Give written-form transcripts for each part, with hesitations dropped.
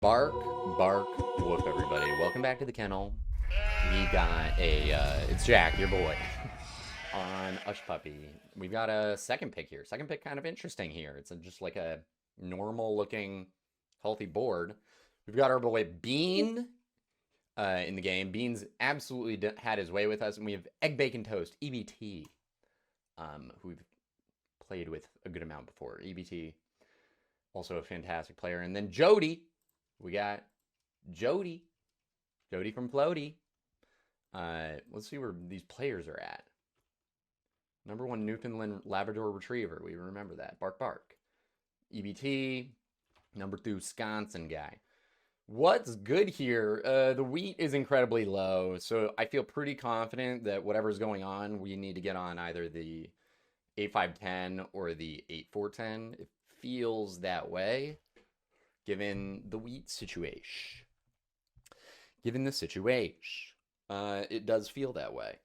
Bark, bark, woof, everybody. Welcome back to the kennel. We got it's Jack, your boy, on Hush Puppy. We've got a second pick here. Second pick kind of interesting here. It's just like a normal looking, healthy board. We've got our boy Bean in the game. Bean's absolutely had his way with us. And we have Egg Bacon Toast, EBT, who we've played with a good amount before. EBT, also a fantastic player. And then Jody. We got Jody. Jody from Floaty. Let's see where these players are at. Number 1 Newfoundland Labrador Retriever. We remember that. Bark Bark. EBT. Number 2 Wisconsin guy. What's good here? The wheat is incredibly low, so I feel pretty confident that whatever's going on, we need to get on either the 8510 or the 8410. It feels that way. Given the wheat situation. Given the situation. It does feel that way.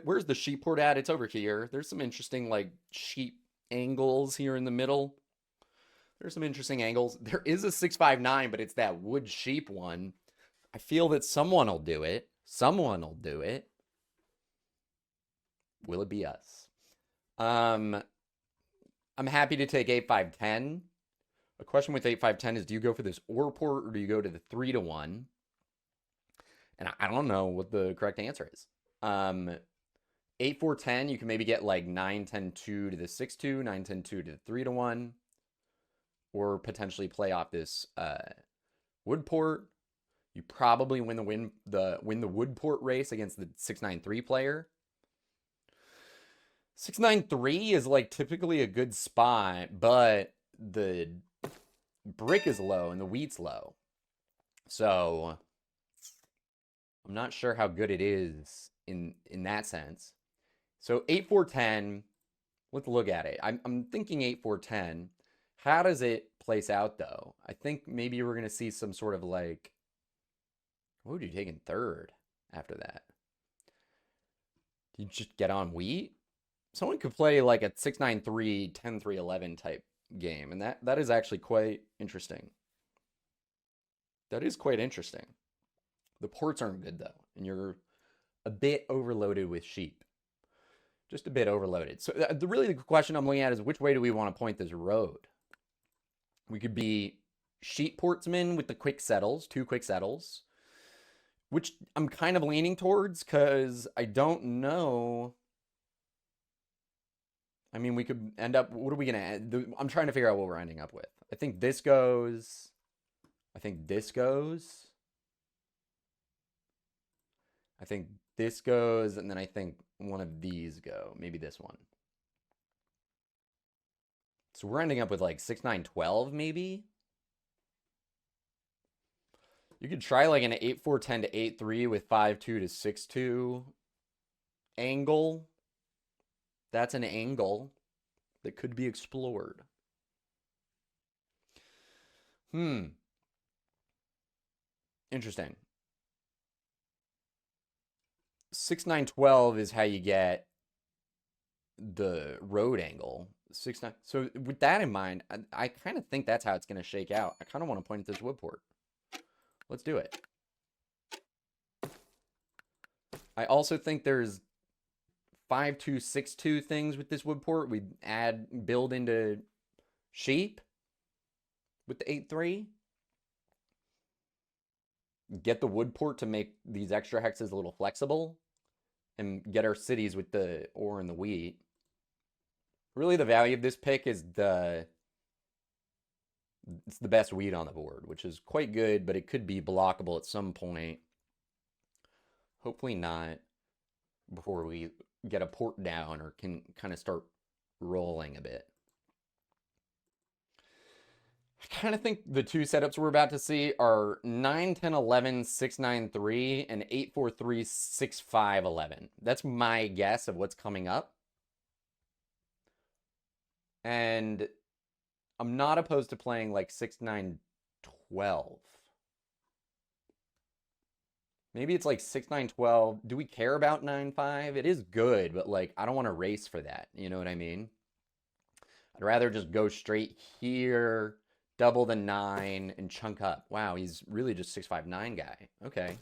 Where's the sheep port at? It's over here. There's some interesting, like, sheep angles here in the middle. There's some interesting angles. There is a 659, but it's that wood sheep one. I feel that someone will do it. Someone will do it. Will it be us? I'm happy to take 8510. A question with 8510 is, do you go for this OR port or do you go to the 3-1? And I don't know what the correct answer is. 8410, you can maybe get like 9102 to the 6-2, 9102 to the 3-1, or potentially play off this wood port. You probably win the wood port race against the 693 player. 693 is like typically a good spot, but the brick is low and the wheat's low. So I'm not sure how good it is in that sense. So 8410, let's look at it. I'm thinking 8410. How does it place out though? I think maybe we're gonna see some sort of like, what would you take in third after that? Do you just get on wheat? Someone could play like a 693, 10-3, 11 type game, and that is actually quite interesting. That is quite interesting. The ports aren't good though, and you're a bit overloaded with sheep. Just a bit overloaded. So really the question I'm looking at is, which way do we want to point this road? We could be sheep portsmen with the quick settles, 2 quick settles, which I'm kind of leaning towards because I don't know. I mean, we could end up, what are we going to, I'm trying to figure out what we're ending up with. I think this goes, I think this goes, I think this goes, and then I think one of these go, maybe this one. So we're ending up with like 6-9-12 maybe. You could try like an 8-4-10 to 8-3 with 5-2 to 6-2 angle. That's an angle that could be explored. Interesting. 6-9-12 is how you get the road angle. 6-9. So with that in mind, I kind of think that's how it's going to shake out. I kind of want to point at this wood port. Let's do it. I also think there's 5-2, 6-2 things with this wood port. We build into sheep with the 8-3. Get the wood port to make these extra hexes a little flexible, and get our cities with the ore and the wheat. Really, the value of this pick is it's the best wheat on the board, which is quite good, but it could be blockable at some point. Hopefully not before we get a port down or can kind of start rolling a bit. I kind of think the 2 setups we're about to see are 9-10-11 6-9-3 and 8-4-3 6-5-11. That's my guess of what's coming up. And I'm not opposed to playing like 6-9-12. Maybe it's like 6-9-12. Do we care about 9-5? It is good, but like I don't want to race for that. You know what I mean? I'd rather just go straight here, Double the 9 and chunk up. Wow, he's really just 6'5" guy. Okay.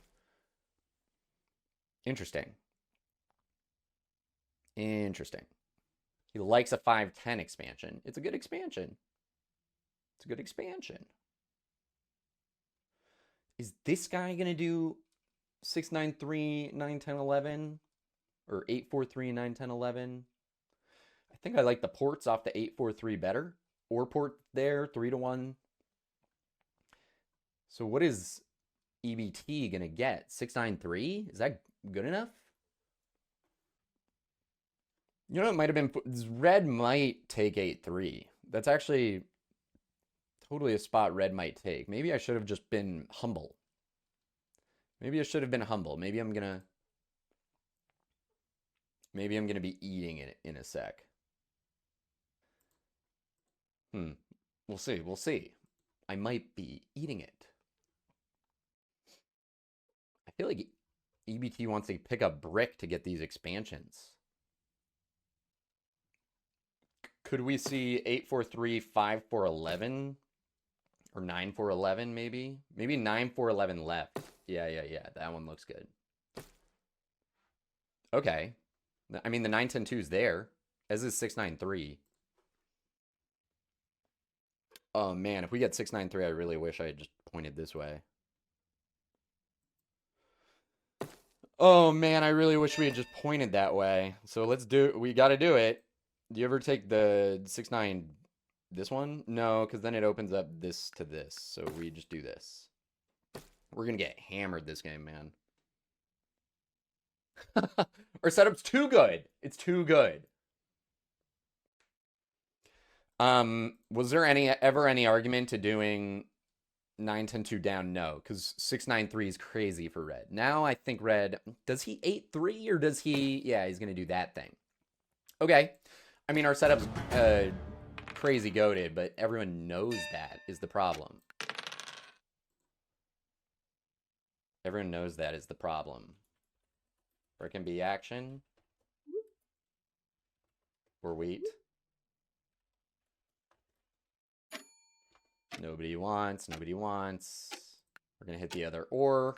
Interesting. Interesting. He likes a 5'10" expansion. It's a good expansion. It's a good expansion. Is this guy going to do 6'9", 9, 10, 11? Or 8'4", 9, 10, 11? I think I like the ports off the 8'4" better. Or port there, 3-1. So what is EBT going to get? 6'9", 3? Is that good enough? You know, it might have been... Red might take 8'3". That's actually totally a spot red might take. Maybe I should have just been humble. Maybe I should have been humble. Maybe I'm going to be eating it in a sec. We'll see. We'll see. I might be eating it. I feel like EBT wants to pick up brick to get these expansions. Could we see 8'4", 5'4", or 9'4", maybe? Maybe 9'4", left. Yeah. That one looks good. Okay. I mean, the 9'10", is there. As is 6'9", 3. Oh, man. If we get 6'9", 3, I really wish I had just pointed this way. Oh, man. I really wish we had just pointed that way. So let's do... We got to do it. Do you ever take the 6'9", this one? No, because then it opens up this to this. So we just do this. We're going to get hammered this game, man. Our setup's too good. It's too good. Was there ever any argument to doing 9-10-2 down? No, because 6-9-3 is crazy for red. Now I think red... Does he 8-3 or does he... Yeah, he's going to do that thing. Okay. I mean, our setup's crazy goated, but everyone knows that is the problem. Everyone knows that is the problem. Brick and B action. Or wheat. Nobody wants. Nobody wants. We're going to hit the other ore.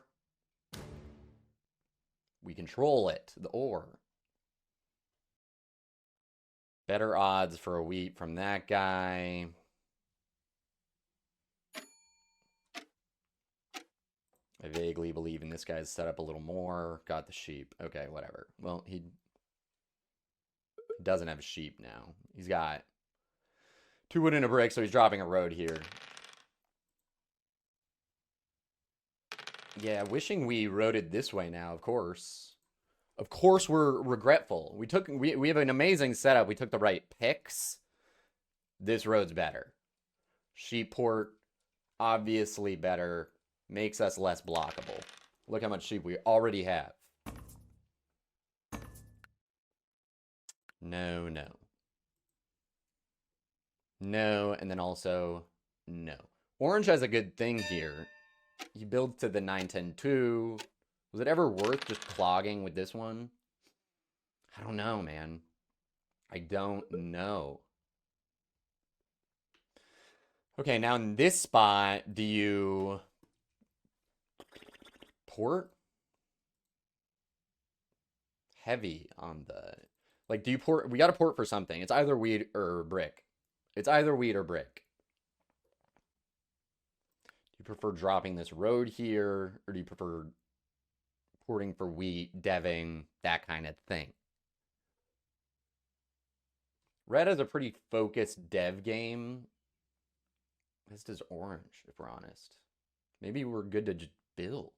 We control it. The ore. Better odds for a wheat from that guy. I vaguely believe in this guy's setup a little more. Got the sheep. Okay, whatever. Well, he doesn't have a sheep now. He's got 2 wood and a brick, so he's dropping a road here. Yeah, wishing we rode it this way now, of course. Of course we're regretful. We have an amazing setup. We took the right picks. This road's better. Sheep port, obviously better. Makes us less blockable. Look how much sheep we already have. No, no. No, and then also no. Orange has a good thing here. He builds to the 9-10-2. Was it ever worth just clogging with this one? I don't know, man. I don't know. Okay, now in this spot, do you... port? Heavy on the... Like, do you port... We got to port for something. It's either wheat or brick. It's either wheat or brick. Do you prefer dropping this road here? Or do you prefer porting for wheat, deving, that kind of thing? Red has a pretty focused dev game. This does orange, if we're honest. Maybe we're good to just build.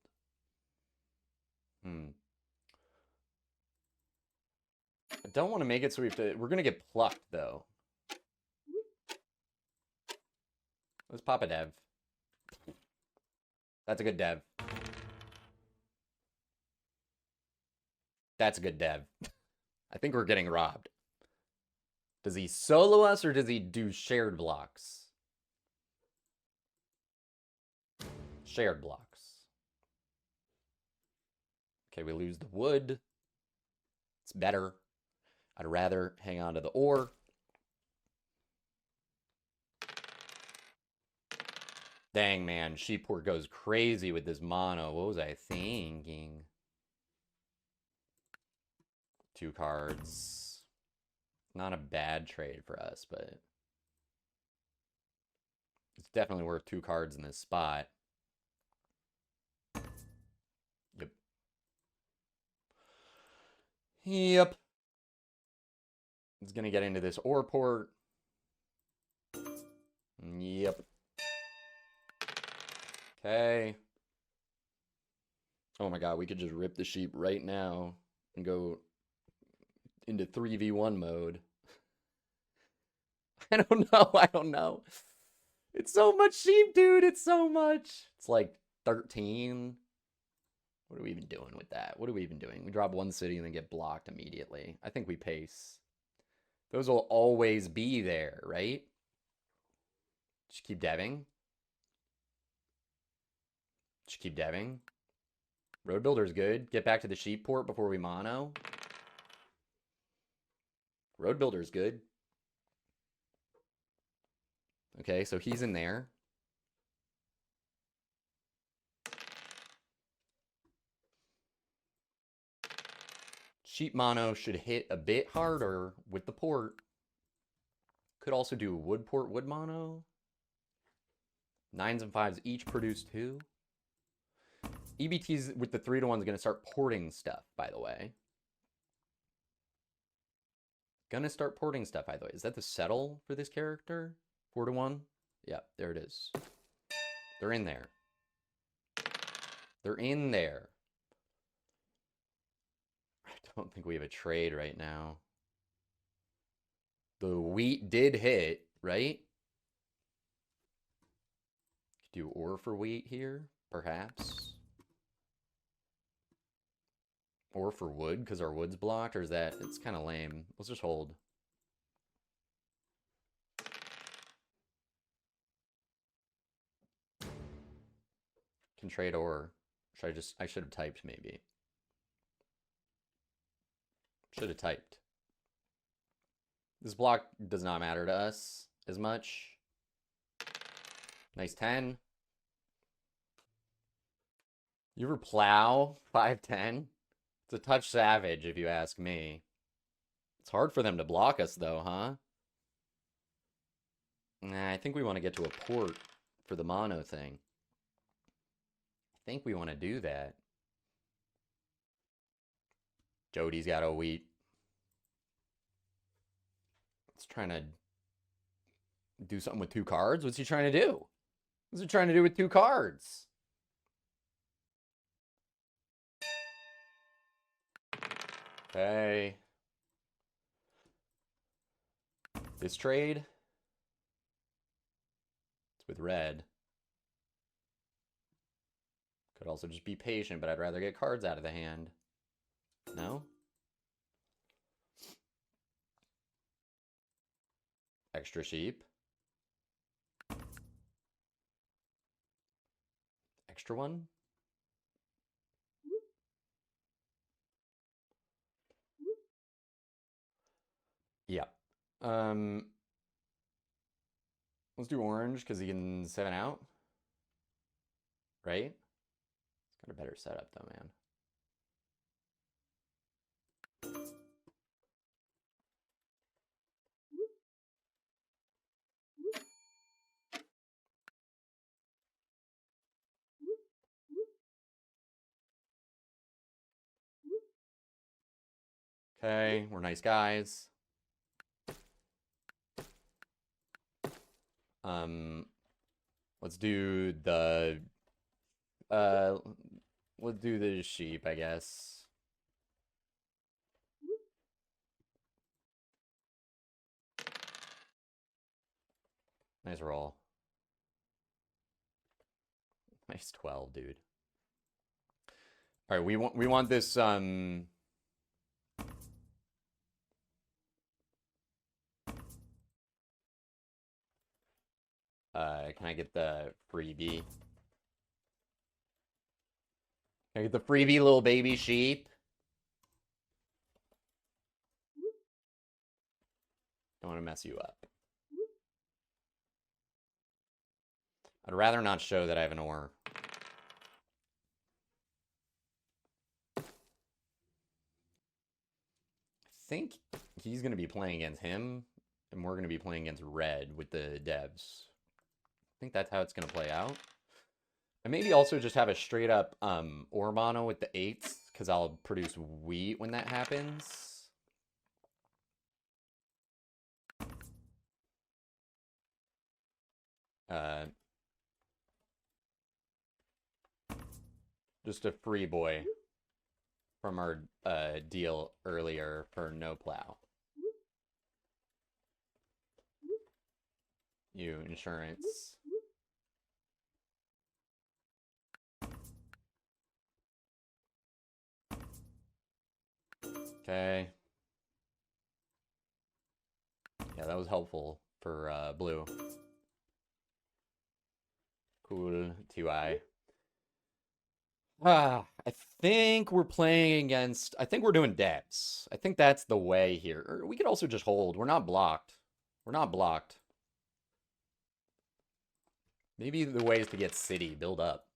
I don't want to make it so we have to... We're going to get plucked, though. Let's pop a dev. That's a good dev. That's a good dev. I think we're getting robbed. Does he solo us or does he do shared blocks? Shared blocks. Okay, we lose the wood. It's better. I'd rather hang on to the ore. Dang, man. Sheepport goes crazy with this mono. What was I thinking? 2 cards. Not a bad trade for us, but it's definitely worth 2 cards in this spot. Yep. Yep. It's going to get into this ore port. Yep. Okay. Oh my god, we could just rip the sheep right now and go into 3v1 mode. I don't know. I don't know. It's so much sheep, dude. It's so much. It's like 13. What are we even doing with that? What are we even doing? We drop 1 city and then get blocked immediately. I think we pace. Those will always be there, right? Just keep deving. Just keep deving. Road Builder's good. Get back to the sheep port before we mono. Road Builder's good. Okay, so he's in there. Sheep mono should hit a bit harder with the port. Could also do wood port, wood mono. 9s and 5s each produce 2. EBT's with the 3-to-1 is going to start porting stuff, by the way. Gonna start porting stuff, by the way. Is that the settle for this character? 4-to-1? Yeah, there it is. They're in there. They're in there. I don't think we have a trade right now. The wheat did hit, right? Could do ore for wheat here, perhaps. Or for wood, because our wood's blocked, or is that... It's kind of lame. Let's just hold. Can trade ore. I should have typed, maybe. Should have typed. This block does not matter to us as much. Nice 10. You ever plow 5-10? It's a touch savage, if you ask me. It's hard for them to block us, though, huh? Nah, I think we want to get to a port for the mono thing. I think we want to do that. Jody's got a wheat. It's trying to do something with 2 cards. What's he trying to do? What's he trying to do with 2 cards? Okay. This trade. It's with red. Could also just be patient, but I'd rather get cards out of the hand. No? Extra sheep. Extra one? Yeah. Let's do orange because he can 7 out. Right? It's got a better setup though, man. Okay, we're nice guys. Let's do the let's do the sheep, I guess. Nice roll. Nice 12, dude. All right, we want this can I get the freebie? Can I get the freebie, little baby sheep? Don't want to mess you up. I'd rather not show that I have an ore. I think he's going to be playing against him, and we're going to be playing against red with the devs. I think that's how it's going to play out. And maybe also just have a straight up ore mono with the 8s, because I'll produce wheat when that happens. Just a free boy from our deal earlier for no plow. You insurance. Okay. Yeah, that was helpful for blue. Cool, TY. I think we're playing against... I think we're doing devs. I think that's the way here. Or we could also just hold. We're not blocked. We're not blocked. Maybe the way is to get city, build up.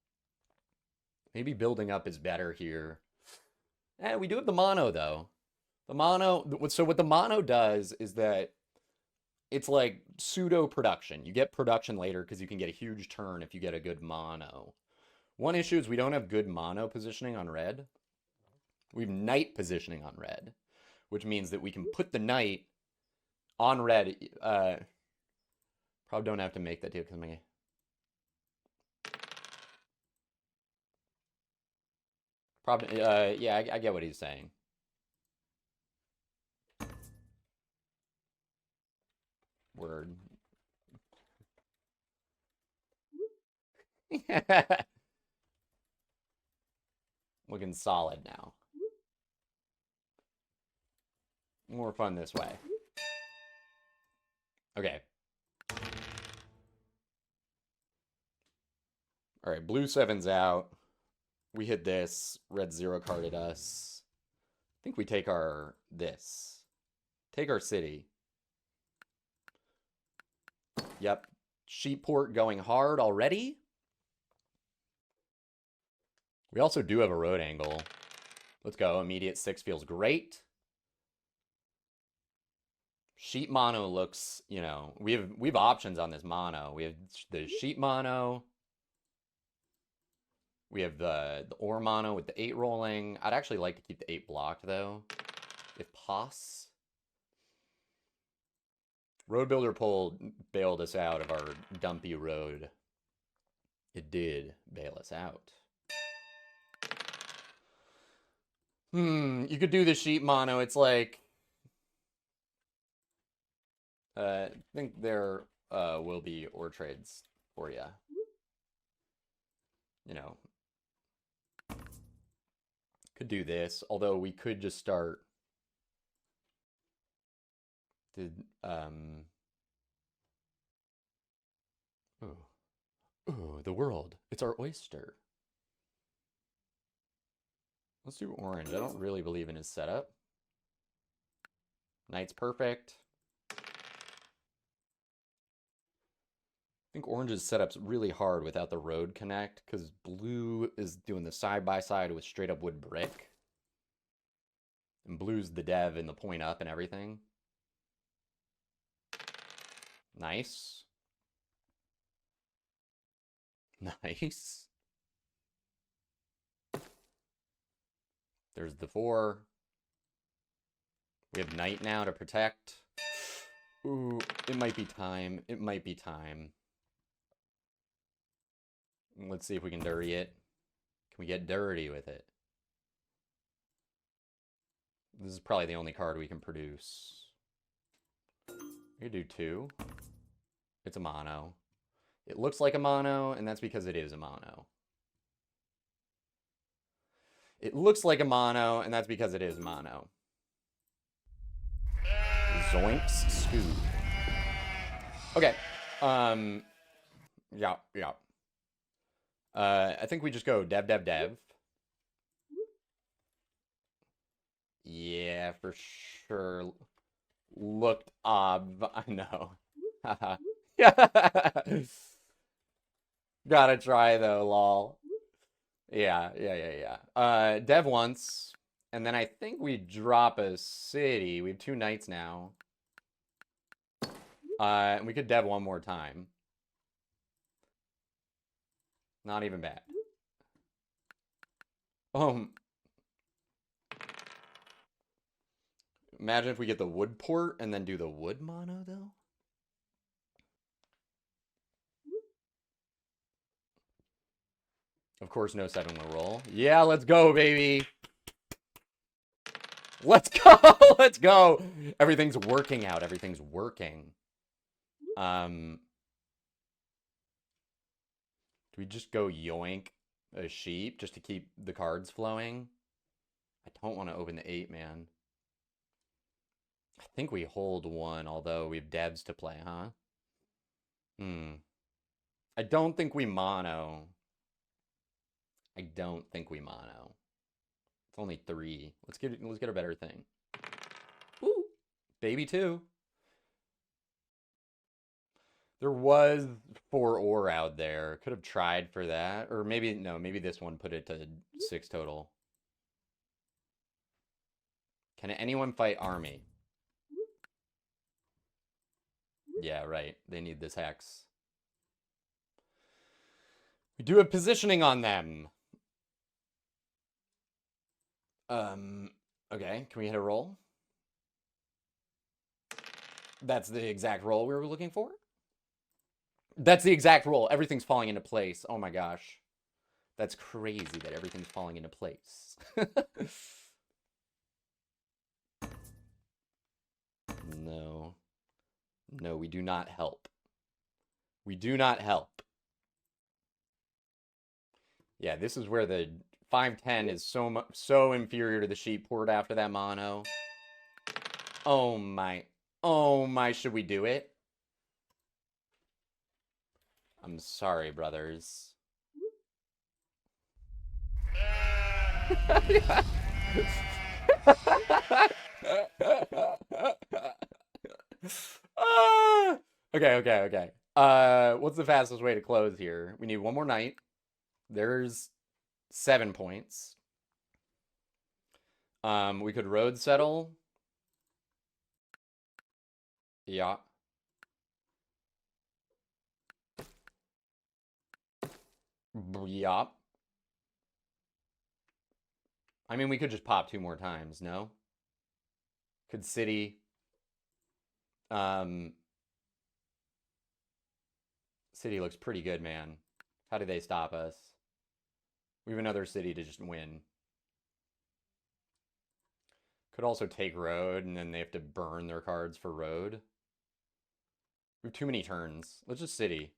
Maybe building up is better here. We do have the mono, though. The mono... So what the mono does is that it's like pseudo production. You get production later because you can get a huge turn if you get a good mono. One issue is we don't have good mono positioning on red. We have knight positioning on red, which means that we can put the knight on red. Probably don't have to make that deal because I'm probably yeah, I get what he's saying. Word. Looking solid now. More fun this way. Okay. All right, blue 7's out. We hit this. Red 0 carded us. I think we take our this. Take our city. Yep. Sheepport going hard already. We also do have a road angle. Let's go. Immediate 6 feels great. Sheep mono looks, you know, we have options on this mono. We have the sheep mono. We have the ore mono with the 8 rolling. I'd actually like to keep the 8 blocked though, if pos. Road Builder Pull bailed us out of our dumpy road. It did bail us out. You could do the sheep mono. It's like, I think there will be ore trades for you. You know, could do this, although we could just start the ooh, the world. It's our oyster. Let's do orange. I don't really believe in his setup. Knight's perfect. I think orange's setup's really hard without the road connect because blue is doing the side-by-side with straight up wood brick. And blue's the dev and the point up and everything. Nice. Nice. There's the 4. We have knight now to protect. Ooh, it might be time. It might be time. Let's see if we can dirty it. Can we get dirty with it? This is probably the only card we can produce. We could do 2. It's a mono. It looks like a mono, and that's because it is a mono. It looks like a mono, and that's because it is mono. Zoinks Scoob. Okay. Yeah. I think we just go dev. Yeah, for sure. Looked I know. Yeah. Gotta try though, lol. Yeah. Dev once, and then I think we drop a city. We have 2 knights now. And we could dev one more time. Not even bad. Imagine if we get the wood port and then do the wood mono though. Of course, no 7-1 roll. Yeah, let's go, baby. Let's go. Let's go. Everything's working out. Everything's working. Do we just go yoink a sheep just to keep the cards flowing? I don't want to open the 8, man. I think we hold 1, although we have devs to play, huh? I don't think we mono. I don't think we mono. It's only 3. Let's get a better thing. Woo! Baby 2. There was 4 ore out there. Could have tried for that. Or maybe, no, maybe this one put it to 6 total. Can anyone fight army? Yeah, right. They need this hex. We do have positioning on them. Okay, can we hit a roll? That's the exact roll we were looking for? That's the exact roll. Everything's falling into place. Oh my gosh. That's crazy that everything's falling into place. No. No, we do not help. We do not help. Yeah, this is where the 5-10 is so inferior to the sheep poured after that mono. Oh my. Oh my, should we do it? I'm sorry, brothers. Okay. What's the fastest way to close here? We need 1 more night. There's 7 points. We could road settle. Yeah. Yup. I mean, we could just pop 2 more times, no? Could city. City looks pretty good, man. How do they stop us? We have another city to just win. Could also take road, and then they have to burn their cards for road. We have too many turns. Let's just city.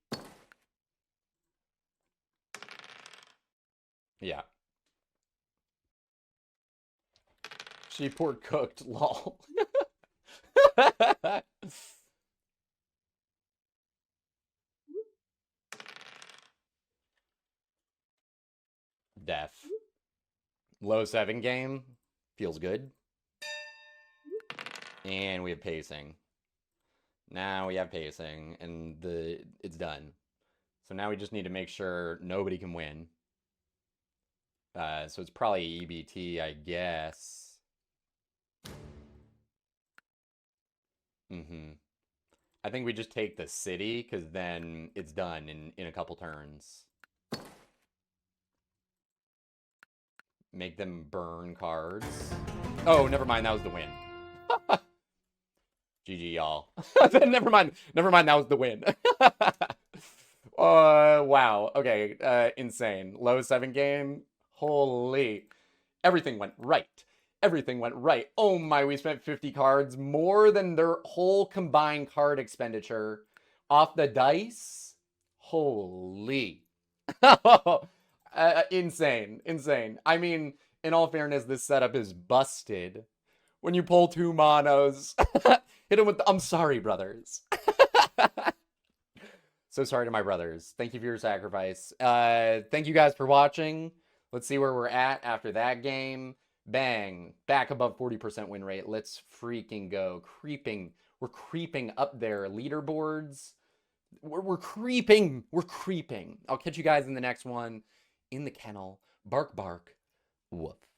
Yeah. She poured cooked, lol. Death. Low 7 game. Feels good. And we have pacing. Now we have pacing, and it's done. So now we just need to make sure nobody can win. So it's probably EBT, I guess. I think we just take the city, because then it's done in a couple turns. Make them burn cards. Oh, never mind, that was the win. GG, y'all. Never mind, that was the win. Wow. Okay, insane. Low 7 game. Holy. Everything went right. Everything went right. Oh my, we spent 50 cards, more than their whole combined card expenditure off the dice. Holy. Insane. I mean, in all fairness, this setup is busted. When you pull 2 monos, hit him with I'm sorry, brothers. So sorry to my brothers. Thank you for your sacrifice. Thank you guys for watching. Let's see where we're at after that game. Bang. Back above 40% win rate. Let's freaking go. We're creeping up there. Leaderboards. We're creeping. We're creeping. I'll catch you guys in the next one. In the kennel. Bark, bark. Woof.